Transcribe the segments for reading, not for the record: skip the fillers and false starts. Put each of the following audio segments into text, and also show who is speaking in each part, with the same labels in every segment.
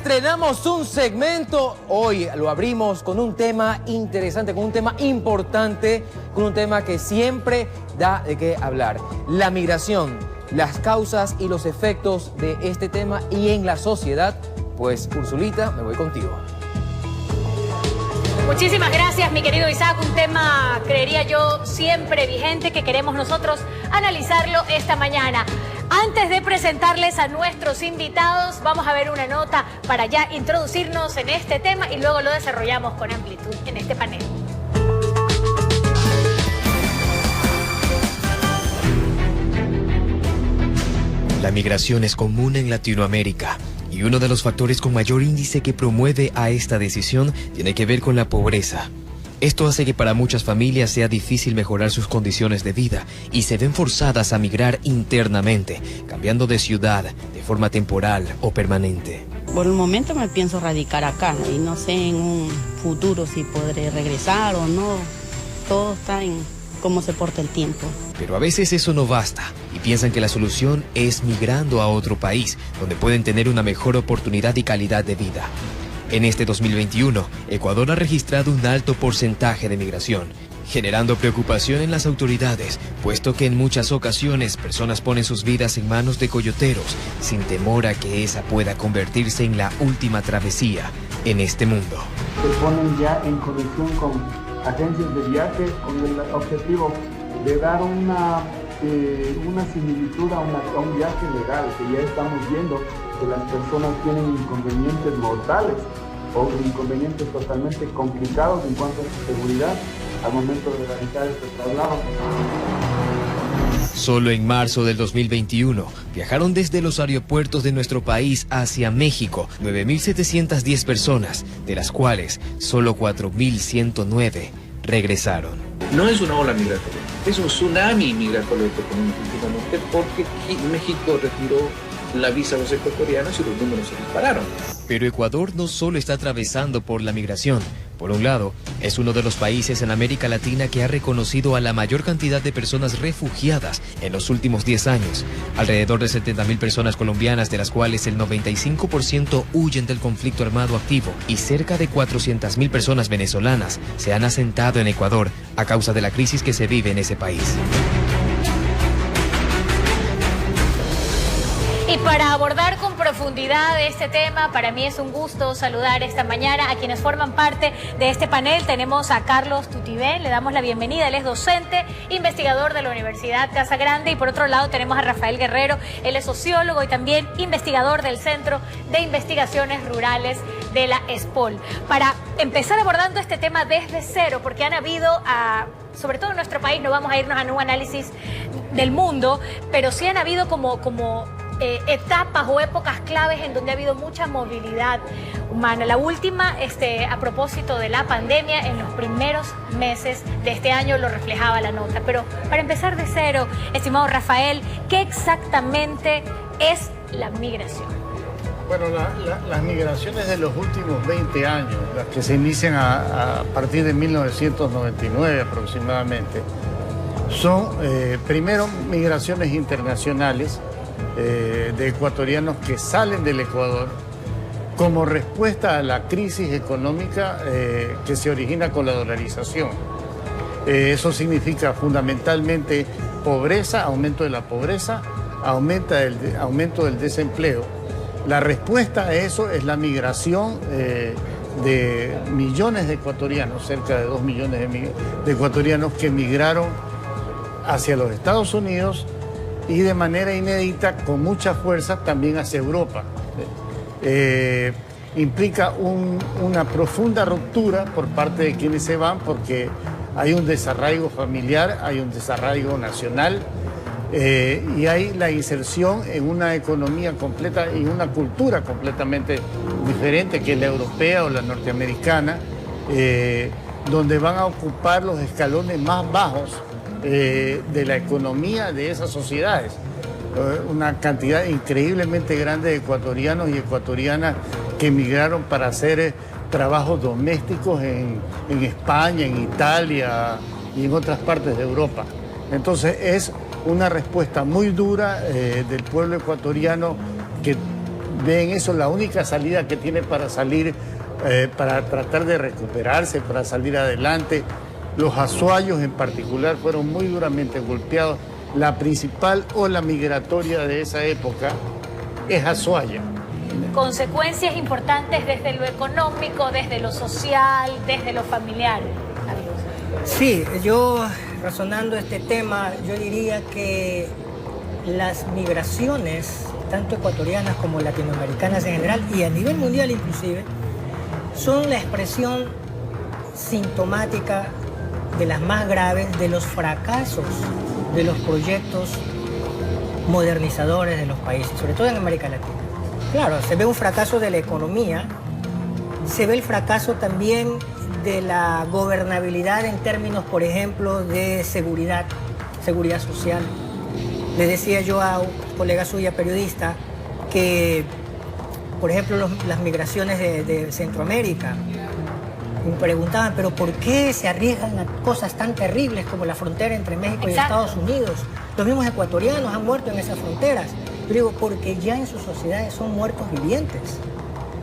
Speaker 1: estrenamos un segmento. Hoy lo abrimos con un tema interesante, con un tema importante, con un tema que siempre da de qué hablar. La migración, las causas y los efectos de este tema y en la sociedad. Pues, Ursulita, me voy contigo.
Speaker 2: Muchísimas gracias, mi querido Isaac. Un tema, creería yo, siempre vigente que queremos nosotros analizarlo esta mañana. Antes de presentarles a nuestros invitados, vamos a ver una nota para ya introducirnos en este tema y luego lo desarrollamos con amplitud en este panel.
Speaker 3: La migración es común en Latinoamérica y uno de los factores con mayor índice que promueve a esta decisión tiene que ver con la pobreza. Esto hace que para muchas familias sea difícil mejorar sus condiciones de vida y se ven forzadas a migrar internamente, cambiando de ciudad de forma temporal o permanente.
Speaker 4: Por el momento me pienso radicar acá y no sé en un futuro si podré regresar o no. Todo está en cómo se porta el tiempo.
Speaker 3: Pero a veces eso no basta y piensan que la solución es migrando a otro país, donde pueden tener una mejor oportunidad y calidad de vida. En este 2021, Ecuador ha registrado un alto porcentaje de migración, generando preocupación en las autoridades, puesto que en muchas ocasiones personas ponen sus vidas en manos de coyoteros, sin temor a que esa pueda convertirse en la última travesía en este mundo.
Speaker 5: Se ponen ya en conexión con agencias de viaje con el objetivo de dar una similitud a un viaje legal, que ya estamos viendo que las personas tienen inconvenientes mortales o inconvenientes totalmente complicados en cuanto a su seguridad al momento de realizar este traslado.
Speaker 3: Solo en marzo del 2021 viajaron desde los aeropuertos de nuestro país hacia México 9.710 personas, de las cuales solo 4.109 regresaron.
Speaker 6: No es una ola migratoria, es un tsunami migratorio últimamente porque México retiró la visa a los ecuatorianos y los números se dispararon.
Speaker 3: Pero Ecuador no solo está atravesando por la migración. Por un lado, es uno de los países en América Latina que ha reconocido a la mayor cantidad de personas refugiadas en los últimos 10 años. Alrededor de 70.000 personas colombianas, de las cuales el 95% huyen del conflicto armado activo, y cerca de 400.000 personas venezolanas se han asentado en Ecuador a causa de la crisis que se vive en ese país.
Speaker 2: Y para abordar con profundidad este tema, para mí es un gusto saludar esta mañana a quienes forman parte de este panel. Tenemos a Carlos Tutibén, le damos la bienvenida, él es docente, investigador de la Universidad Casa Grande, y por otro lado tenemos a Rafael Guerrero, él es sociólogo y también investigador del Centro de Investigaciones Rurales de la ESPOL. Para empezar abordando este tema desde cero, porque han habido, sobre todo en nuestro país, no vamos a irnos a un análisis del mundo, pero sí han habido como etapas o épocas claves en donde ha habido mucha movilidad humana. La última, a propósito de la pandemia, en los primeros meses de este año lo reflejaba la nota. Pero para empezar de cero, estimado Rafael, ¿qué exactamente es la migración?
Speaker 7: Bueno, las migraciones de los últimos 20 años, las que se inician a partir de 1999 aproximadamente, son primero migraciones internacionales de ecuatorianos que salen del Ecuador como respuesta a la crisis económica que se origina con la dolarización. Eso significa fundamentalmente pobreza, aumento de la pobreza, aumento del desempleo. La respuesta a eso es la migración de millones de ecuatorianos, cerca de 2 millones de ecuatorianos que migraron hacia los Estados Unidos y de manera inédita, con mucha fuerza, también hacia Europa. Implica una profunda ruptura por parte de quienes se van, porque hay un desarraigo familiar, hay un desarraigo nacional, y hay la inserción en una economía completa y una cultura completamente diferente, que es la europea o la norteamericana, donde van a ocupar los escalones más bajos de la economía de esas sociedades. Una cantidad increíblemente grande de ecuatorianos y ecuatorianas que emigraron para hacer trabajos domésticos en España, en Italia y en otras partes de Europa. Entonces es una respuesta muy dura del pueblo ecuatoriano, que ven eso la única salida que tiene para salir, para tratar de recuperarse, para salir adelante. Los azuayos en particular fueron muy duramente golpeados. La principal ola migratoria de esa época es Azuaya.
Speaker 2: Consecuencias importantes desde lo económico, desde lo social, desde lo familiar.
Speaker 8: Sí, yo razonando este tema, yo diría que las migraciones, tanto ecuatorianas como latinoamericanas en general y a nivel mundial inclusive, son la expresión sintomática de las más graves de los fracasos de los proyectos modernizadores de los países, sobre todo en América Latina. Claro, se ve un fracaso de la economía, se ve el fracaso también de la gobernabilidad en términos, por ejemplo, de seguridad social. Le decía yo a un colega suya, periodista, que, por ejemplo, las migraciones de Centroamérica, me preguntaban, pero ¿por qué se arriesgan a cosas tan terribles como la frontera entre México y Estados Unidos? Los mismos ecuatorianos han muerto en esas fronteras. Yo digo, porque ya en sus sociedades son muertos vivientes.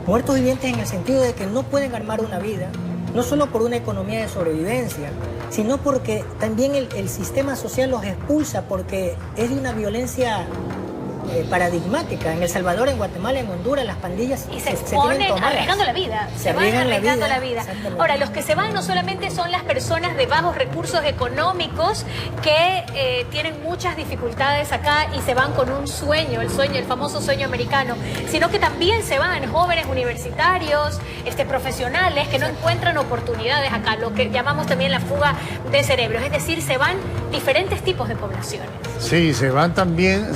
Speaker 8: Muertos vivientes en el sentido de que no pueden armar una vida, no solo por una economía de sobrevivencia, sino porque también el sistema social los expulsa, porque es de una violencia paradigmática. En El Salvador, en Guatemala, en Honduras, las pandillas
Speaker 2: se ponen arriesgando la vida. Se van arriesgando la vida. Ahora, los que se van no solamente son las personas de bajos recursos económicos que tienen muchas dificultades acá y se van con un sueño, el famoso sueño americano, sino que también se van jóvenes universitarios, profesionales que no encuentran oportunidades acá, lo que llamamos también la fuga de cerebros, es decir, se van diferentes tipos de poblaciones.
Speaker 7: Sí, se van también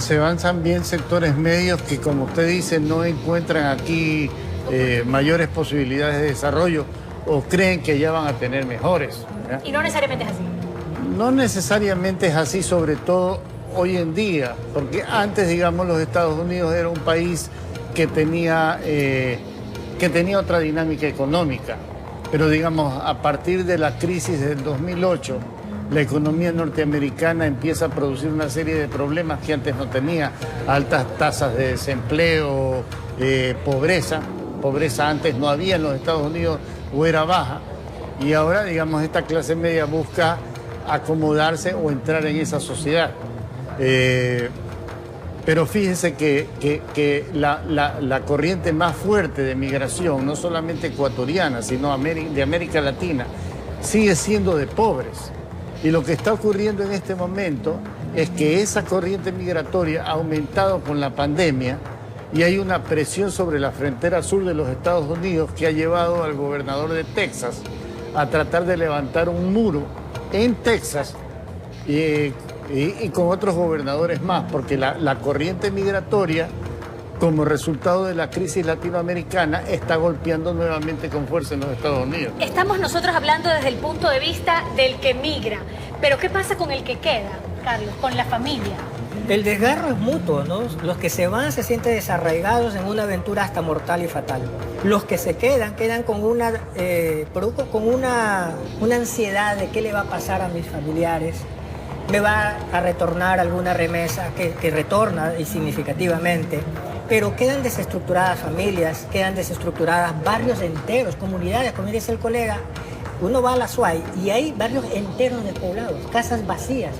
Speaker 7: sectores medios que, como usted dice, no encuentran aquí mayores posibilidades de desarrollo o creen que ya van a tener mejores, ¿verdad?
Speaker 2: Y no necesariamente es así.
Speaker 7: No necesariamente es así, sobre todo hoy en día, porque antes, digamos, los Estados Unidos era un país que tenía otra dinámica económica, pero digamos, a partir de la crisis del 2008, la economía norteamericana empieza a producir una serie de problemas que antes no tenía. Altas tasas de desempleo, pobreza. Pobreza antes no había en los Estados Unidos o era baja. Y ahora, digamos, esta clase media busca acomodarse o entrar en esa sociedad. Pero fíjese que la corriente más fuerte de migración, no solamente ecuatoriana, sino de América Latina, sigue siendo de pobres. Y lo que está ocurriendo en este momento es que esa corriente migratoria ha aumentado con la pandemia y hay una presión sobre la frontera sur de los Estados Unidos que ha llevado al gobernador de Texas a tratar de levantar un muro en Texas y con otros gobernadores más, porque la corriente migratoria, como resultado de la crisis latinoamericana, está golpeando nuevamente con fuerza en los Estados Unidos.
Speaker 2: Estamos nosotros hablando desde el punto de vista del que migra, pero ¿qué pasa con el que queda, Carlos, con la familia?
Speaker 8: El desgarro es mutuo, ¿no? Los que se van se sienten desarraigados en una aventura hasta mortal y fatal. Los que se quedan con una ansiedad de qué le va a pasar a mis familiares. Me va a retornar alguna remesa que retorna y significativamente. Pero quedan desestructuradas familias, quedan desestructuradas barrios enteros, comunidades, como dice el colega. Uno va a la Azuay y hay barrios enteros despoblados, casas vacías,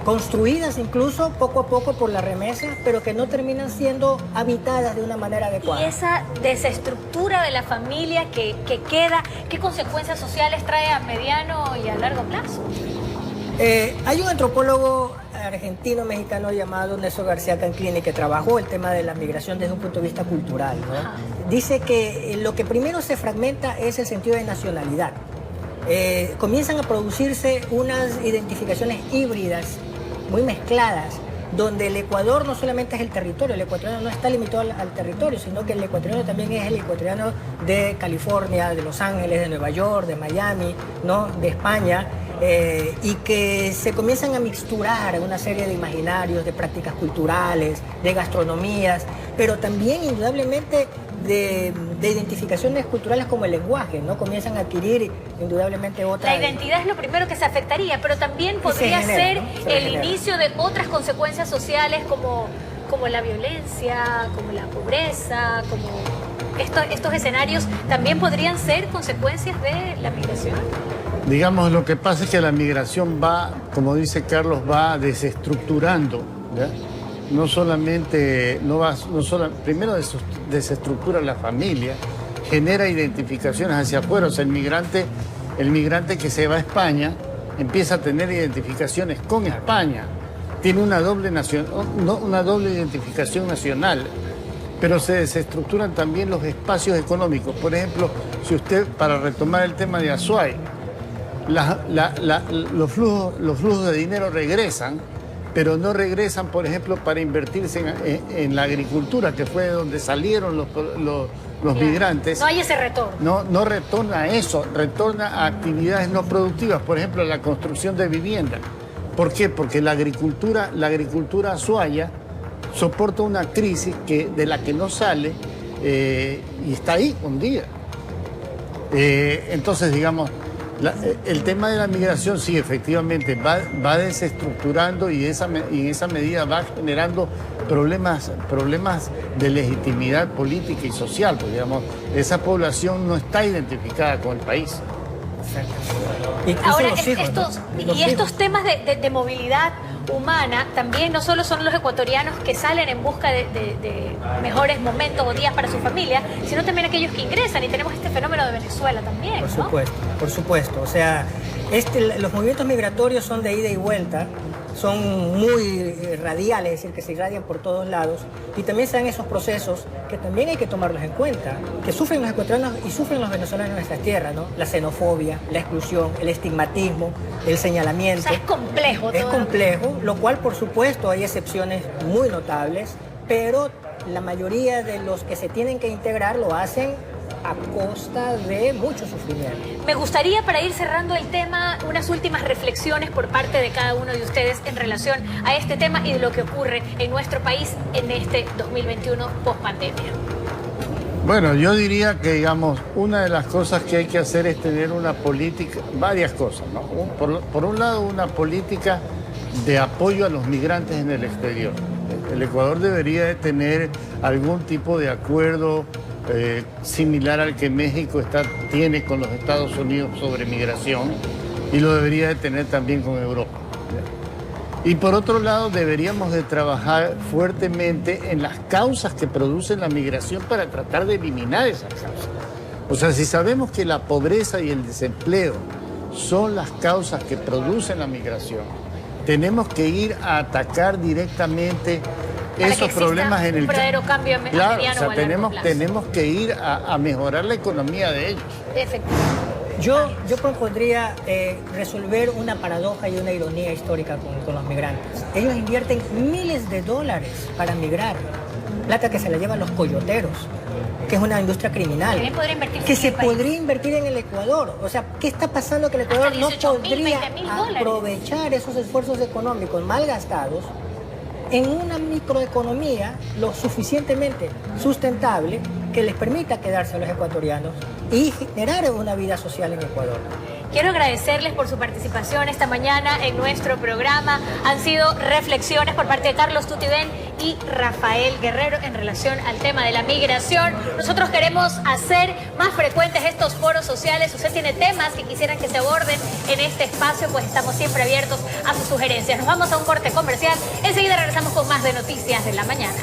Speaker 8: construidas incluso poco a poco por la remesa, pero que no terminan siendo habitadas de una manera adecuada.
Speaker 2: Y esa desestructura de la familia que queda, ¿qué consecuencias sociales trae a mediano y a largo plazo?
Speaker 8: Hay un antropólogo argentino-mexicano llamado Nelson García Canclini que trabajó el tema de la migración desde un punto de vista cultural, ¿no? Dice que lo que primero se fragmenta es el sentido de nacionalidad. Comienzan a producirse unas identificaciones híbridas, muy mezcladas, donde el Ecuador no solamente es el territorio, el ecuatoriano no está limitado al territorio, sino que el ecuatoriano también es el ecuatoriano de California, de Los Ángeles, de Nueva York, de Miami, ¿no? De España. Y que se comienzan a mixturar una serie de imaginarios, de prácticas culturales, de gastronomías, pero también indudablemente de identificaciones culturales como el lenguaje, ¿no? Comienzan a adquirir indudablemente otra...
Speaker 2: La identidad es lo primero que se afectaría, pero también podría ser el inicio de otras consecuencias sociales como como la violencia, como la pobreza, como estos escenarios también podrían ser consecuencias de la migración?
Speaker 7: Digamos, lo que pasa es que la migración va, como dice Carlos, va desestructurando, ¿ya? Primero desestructura la familia, genera identificaciones hacia afuera. O sea, el migrante que se va a España empieza a tener identificaciones con España. Tiene una doble identificación nacional, pero se desestructuran también los espacios económicos. Por ejemplo, si usted, para retomar el tema de Azuay, los flujos de dinero regresan, pero no regresan, por ejemplo, para invertirse en la agricultura, que fue de donde salieron los migrantes.
Speaker 2: No hay ese retorno.
Speaker 7: No retorna a eso, retorna a actividades no productivas, por ejemplo, la construcción de vivienda. ¿Por qué? Porque la agricultura azuaya soporta una crisis de la que no sale y está ahí hundida. Entonces, digamos, el tema de la migración sí, efectivamente, va desestructurando y en esa medida va generando problemas de legitimidad política y social, porque, digamos, esa población no está identificada con el país.
Speaker 2: Ahora, estos temas de movilidad humana también no solo son los ecuatorianos que salen en busca de mejores momentos o días para su familia, sino también aquellos que ingresan, y tenemos este fenómeno de Venezuela también,
Speaker 8: Por
Speaker 2: ¿no?
Speaker 8: supuesto, por supuesto. O sea, los movimientos migratorios son de ida y vuelta, son muy radiales, es decir, que se irradian por todos lados, y también se dan esos procesos que también hay que tomarlos en cuenta, que sufren los ecuatorianos y sufren los venezolanos en nuestras tierras, ¿no? La xenofobia, la exclusión, el estigmatismo, el señalamiento.
Speaker 2: O sea, es complejo todo.
Speaker 8: Es complejo, lo cual, por supuesto, hay excepciones muy notables, pero la mayoría de los que se tienen que integrar lo hacen a costa de mucho sufrimiento.
Speaker 2: Me gustaría, para ir cerrando el tema, unas últimas reflexiones por parte de cada uno de ustedes en relación a este tema y de lo que ocurre en nuestro país en este 2021 post-pandemia.
Speaker 7: Bueno, yo diría que, digamos, una de las cosas que hay que hacer es tener una política, varias cosas, ¿no? Por un lado, una política de apoyo a los migrantes en el exterior. El Ecuador debería de tener algún tipo de acuerdo similar al que México tiene con los Estados Unidos sobre migración, y lo debería de tener también con Europa. Y por otro lado, deberíamos de trabajar fuertemente en las causas que producen la migración para tratar de eliminar esas causas. O sea, si sabemos que la pobreza y el desempleo son las causas que producen la migración, tenemos que ir a atacar directamente esos problemas en el
Speaker 2: verdadero cambio
Speaker 7: claro,
Speaker 2: mediano
Speaker 7: o sea,
Speaker 2: o a largo plazo.
Speaker 7: tenemos que ir a mejorar la economía de ellos.
Speaker 2: Efectivamente.
Speaker 8: Yo propondría resolver una paradoja y una ironía histórica con los migrantes. Ellos invierten miles de dólares para migrar, plata que se la llevan los coyoteros, que es una industria criminal,
Speaker 2: También podría invertirse
Speaker 8: que
Speaker 2: en
Speaker 8: se
Speaker 2: el país.
Speaker 8: podría invertir en el Ecuador. O sea, ¿qué está pasando? Que el Ecuador
Speaker 2: Hasta
Speaker 8: no
Speaker 2: 18.000,
Speaker 8: podría
Speaker 2: 20.000 dólares.
Speaker 8: aprovechar esos esfuerzos económicos mal gastados en una microeconomía lo suficientemente sustentable que les permita quedarse a los ecuatorianos y generar una vida social en Ecuador.
Speaker 2: Quiero agradecerles por su participación esta mañana en nuestro programa. Han sido reflexiones por parte de Carlos Tutibén y Rafael Guerrero en relación al tema de la migración. Nosotros queremos hacer más frecuentes estos foros sociales. Si usted tiene temas que quisieran que se aborden en este espacio, pues estamos siempre abiertos a sus sugerencias. Nos vamos a un corte comercial. Enseguida regresamos con más de Noticias de la Mañana.